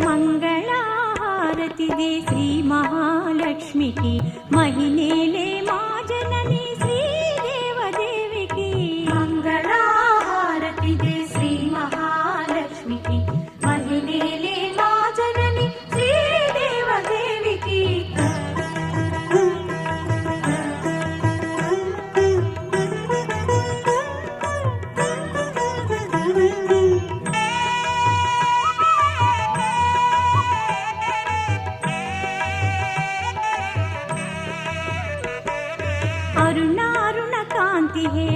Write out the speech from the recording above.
మంగళహారతి దే శ్రీ మహాలక్ష్మికి మహినేలే మా జనని శ్రీదేవదేవికి మంగళహారతి దే శ్రీ మహాలక్ష్మికి మహినేలే మా జనని శ్రీదేవదేవికి అరుణ అరుణ కాంతి హే